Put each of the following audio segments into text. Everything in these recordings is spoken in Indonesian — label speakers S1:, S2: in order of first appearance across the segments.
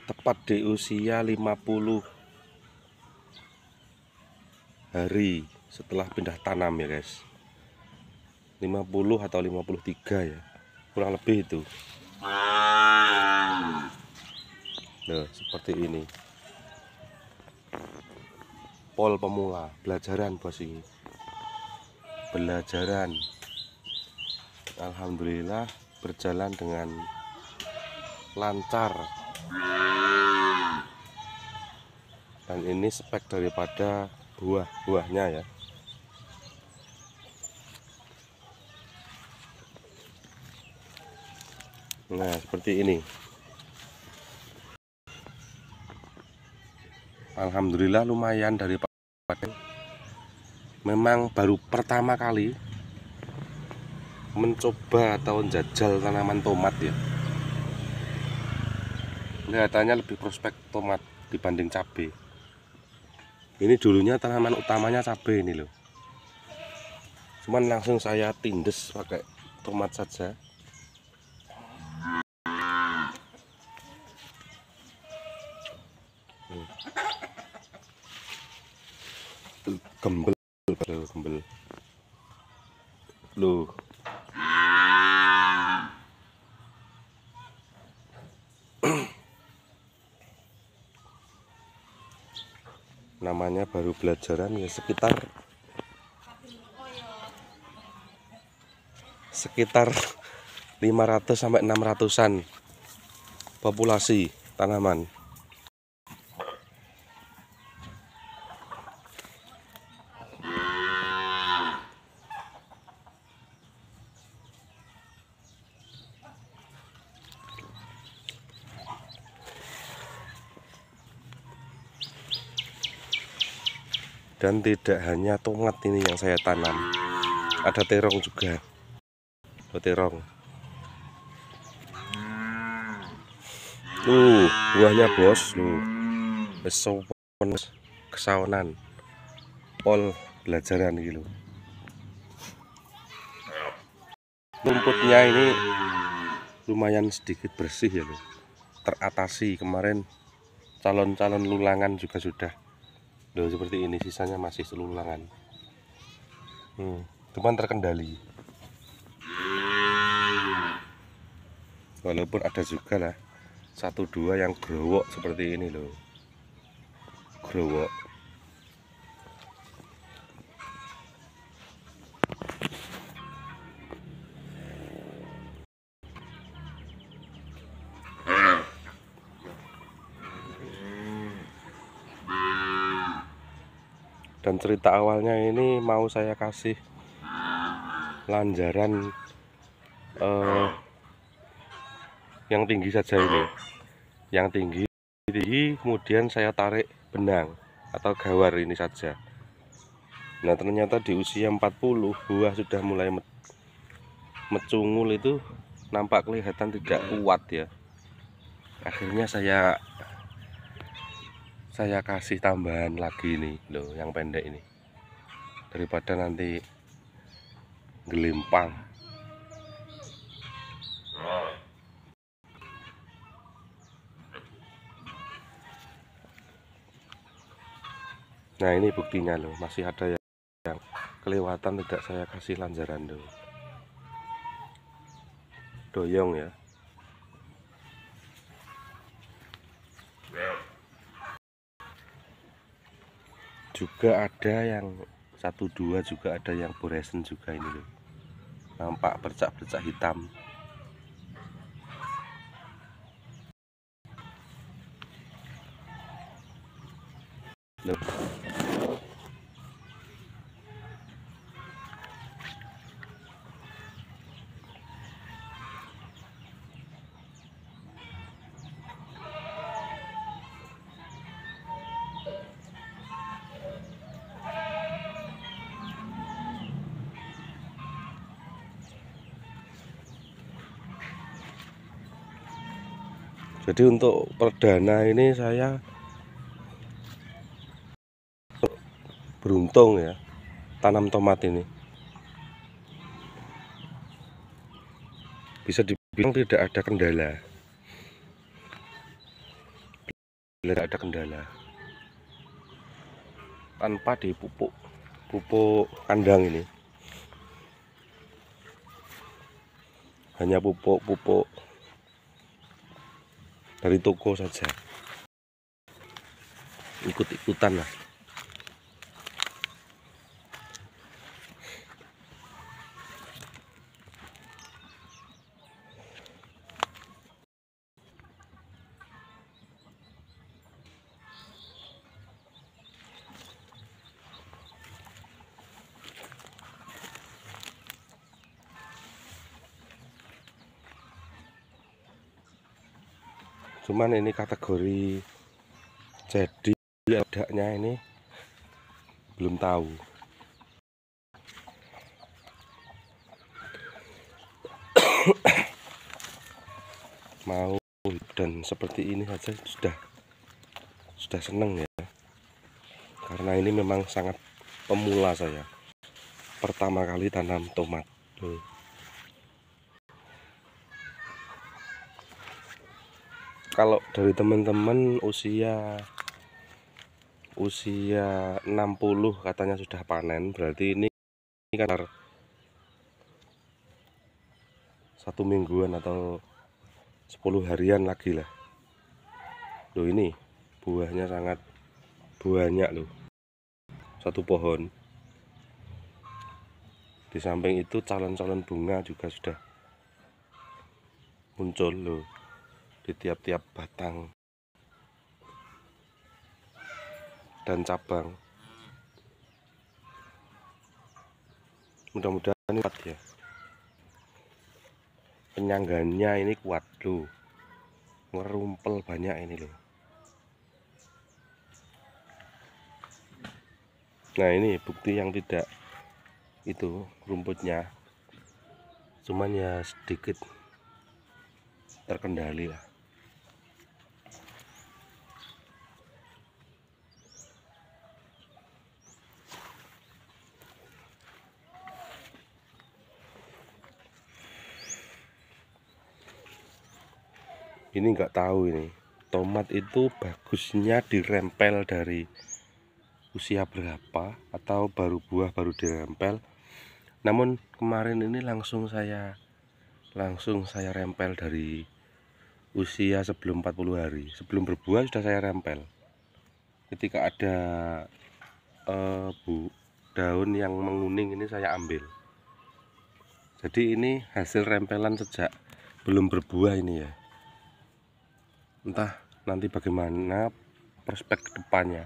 S1: tepat di usia 50 hari setelah pindah tanam ya guys. 50 atau 53 ya, kurang lebih itu. Nah, seperti ini. Pol pemula, belajaran bos ini. Belajaran. Alhamdulillah berjalan dengan lancar. Dan ini spek daripada buahnya ya. Nah, seperti ini. Alhamdulillah lumayan daripada memang baru pertama kali mencoba atau jajal tanaman tomat ya. Kelihatannya lebih prospek tomat dibanding cabai. Ini dulunya tanaman utamanya cabai ini loh. Cuman langsung saya tindes pakai tomat saja. Gembel loh. Namanya baru belajaran ya, sekitar 500 sampai 600-an populasi tanaman. Dan tidak hanya tomat ini yang saya tanam, ada terong juga. Terong. Buahnya bos, kesaonan. Pol belajaran gitu. Rumputnya ini lumayan sedikit bersih ya loh. Teratasi kemarin calon-calon lulangan juga sudah. Loh, seperti ini, sisanya masih selulangan. Cuman terkendali. Walaupun ada juga lah 1-2 yang growok seperti ini loh. Growok. Dan cerita awalnya ini mau saya kasih lanjaran yang tinggi saja ini. Yang tinggi, kemudian saya tarik benang atau gawar ini saja. Nah, ternyata di usia 40 buah sudah mulai mecungul, itu nampak kelihatan tidak kuat ya. Akhirnya saya kasih tambahan lagi nih loh, yang pendek ini, daripada nanti gelimpang. Nah, ini buktinya loh, masih ada yang kelewatan tidak saya kasih lanjaran loh. Doyong ya. Juga ada yang 1-2 juga ada yang boresen juga ini loh. Nampak bercak-bercak hitam. Loh. Jadi untuk perdana ini saya beruntung ya, tanam tomat ini. Bisa dibilang tidak ada kendala. tidak ada kendala tanpa dipupuk pupuk kandang. Ini hanya pupuk dari toko saja, ikut-ikutan lah. Cuman ini kategori jadi adanya ini belum tahu. Mau dan seperti ini saja sudah seneng ya, karena ini memang sangat pemula saya, pertama kali tanam tomat. Kalau dari teman-teman usia 60 katanya sudah panen, berarti ini kan 1 mingguan atau 10 harian lagi lah. Loh, ini buahnya sangat banyak loh, satu pohon. Di samping itu calon-calon bunga juga sudah muncul loh di tiap-tiap batang dan cabang. Mudah-mudahan kuat ya, penyangganya ini kuat loh, ngerumpel banyak ini loh. Nah, ini bukti yang tidak itu rumputnya, cuman ya sedikit terkendali lah. Ini nggak tahu, ini tomat itu bagusnya dirempel dari usia berapa atau baru buah baru dirempel. Namun kemarin ini langsung saya rempel dari usia sebelum 40 hari, sebelum berbuah sudah saya rempel. Ketika ada daun yang menguning ini saya ambil. Jadi ini hasil rempelan sejak belum berbuah ini ya. Entah nanti bagaimana prospek kedepannya.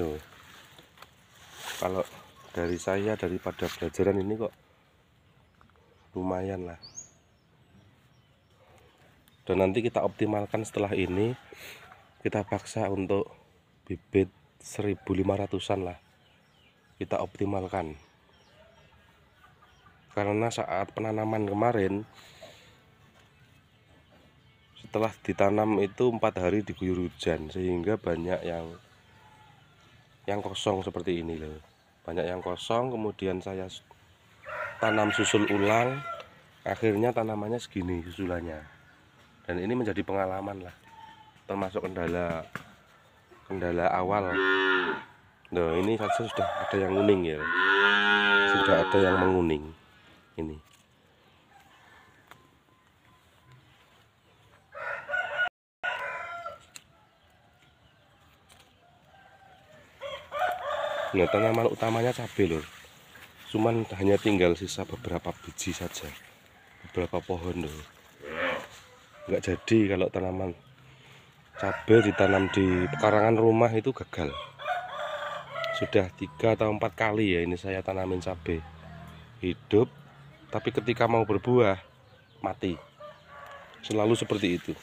S1: Loh, kalau dari saya, daripada belajaran ini kok lumayan lah. Dan nanti kita optimalkan setelah ini, kita paksa untuk bibit 1.500-an lah kita optimalkan. Karena saat penanaman kemarin, setelah ditanam itu 4 hari diguyur hujan, sehingga banyak yang kosong seperti ini loh. Banyak yang kosong, kemudian saya tanam susul ulang, akhirnya tanamannya segini susulannya. Dan ini menjadi pengalaman lah, termasuk kendala awal. Nah, ini saja sudah ada yang kuning ya, sudah ada yang menguning ini. Nah, tanaman utamanya cabai lur, cuman hanya tinggal sisa beberapa biji saja, beberapa pohon loh. Nggak jadi kalau tanaman cabai ditanam di pekarangan rumah itu gagal. Sudah 3 atau 4 kali ya ini saya tanamin cabai hidup, tapi ketika mau berbuah mati. Selalu seperti itu.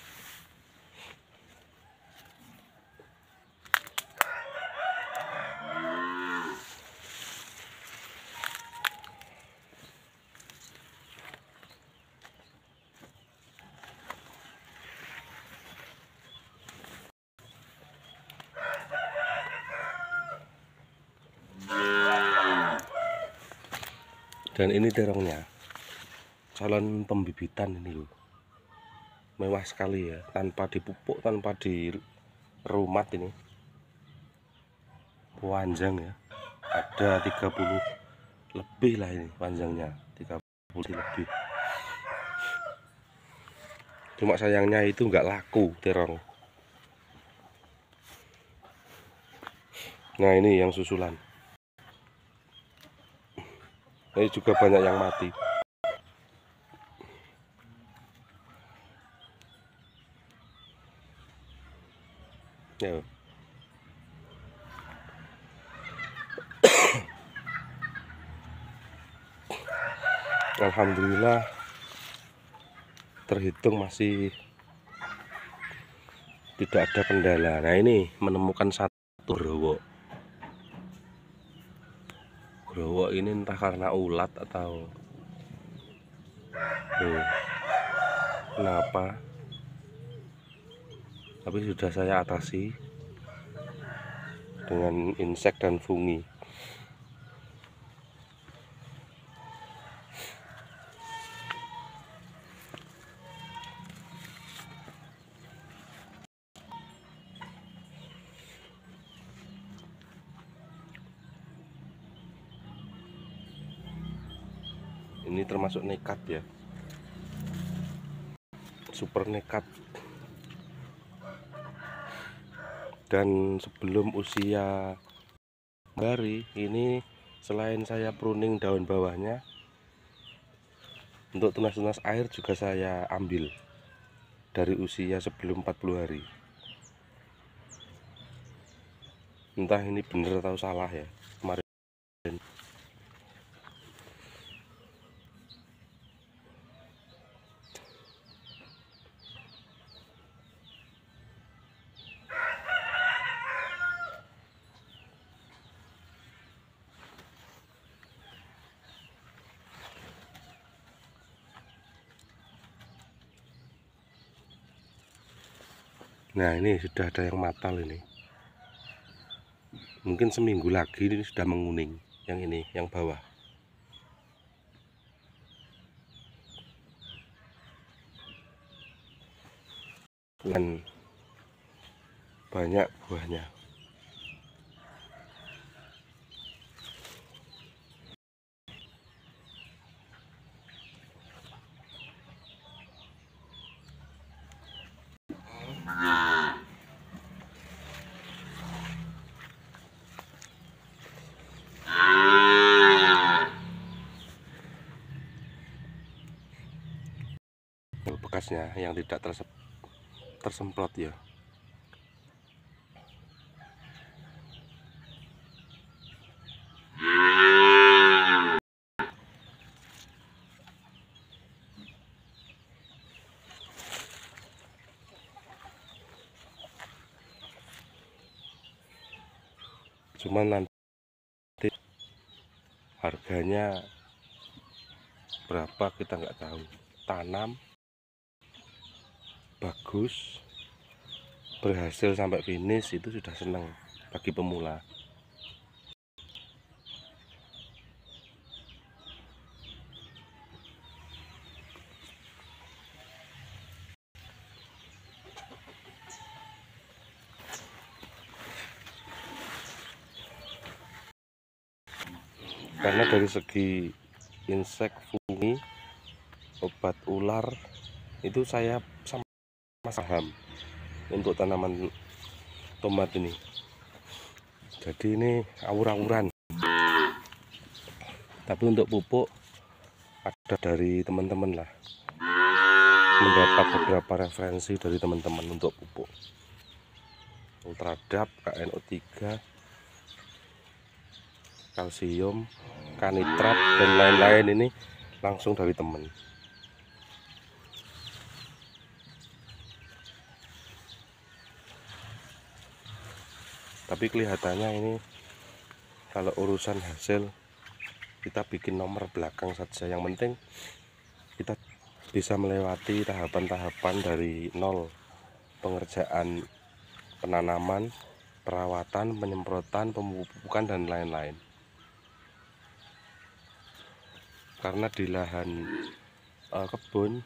S1: Dan ini terongnya. salon pembibitan ini loh, mewah sekali ya, tanpa dipupuk, tanpa dirumat. Ini panjang ya, ada 30 lebih lah ini panjangnya, 30 lebih. Cuma sayangnya itu nggak laku terong. Nah ini yang susulan, ini juga banyak yang mati ya. Alhamdulillah terhitung masih tidak ada kendala. Nah ini menemukan satu growok ini, entah karena ulat atau kenapa, tapi sudah saya atasi dengan insek dan fungi. Ini termasuk nekat ya, super nekat. Dan sebelum usia dari ini, selain saya pruning daun bawahnya, untuk tunas-tunas air juga saya ambil dari usia sebelum 40 hari. Entah ini bener atau salah ya kemarin. Nah ini sudah ada yang matal ini, mungkin seminggu lagi ini sudah menguning. Yang ini yang bawah, dan banyak buahnya. Bekasnya yang tidak tersemprot ya. Cuman nanti harganya berapa kita nggak tahu. Tanam bagus, berhasil sampai finish, itu sudah senang bagi pemula. Karena dari segi insek, fungi, obat ular itu saya sama paham untuk tanaman tomat ini. Jadi ini awur-awuran. Tapi untuk pupuk ada dari teman-teman lah, mendapat beberapa referensi dari teman-teman untuk pupuk Ultradap, KNO3, kalsium, kanitrat, dan lain-lain. Ini langsung dari teman. Tapi kelihatannya ini kalau urusan hasil kita bikin nomor belakang saja. Yang penting kita bisa melewati tahapan-tahapan dari nol, pengerjaan penanaman, perawatan, penyemprotan, pemupukan, dan lain-lain. Karena di lahan kebun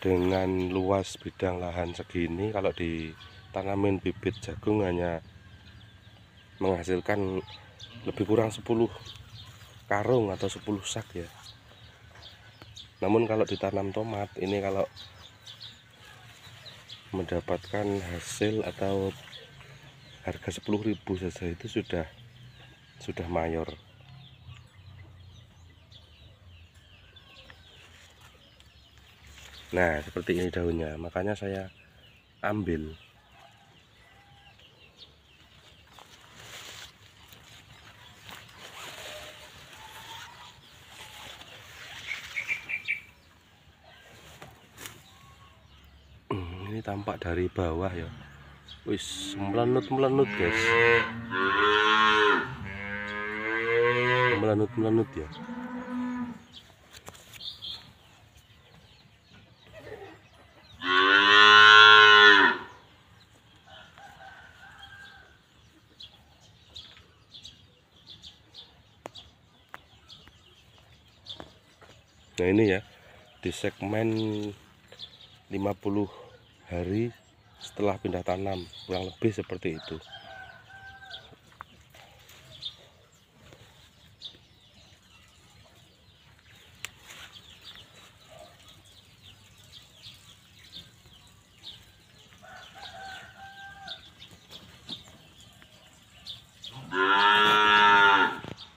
S1: dengan luas bidang lahan segini, kalau ditanamin bibit jagung hanya menghasilkan lebih kurang 10 karung atau 10 sak ya. Namun kalau ditanam tomat ini, kalau mendapatkan hasil atau harga 10.000 saja itu sudah mayor. Nah, seperti ini daunnya, makanya saya ambil. Ini tampak dari bawah ya. Wis melenut guys. Melenut ya. Nah ini ya, di segmen 50 hari setelah pindah tanam, kurang lebih seperti itu.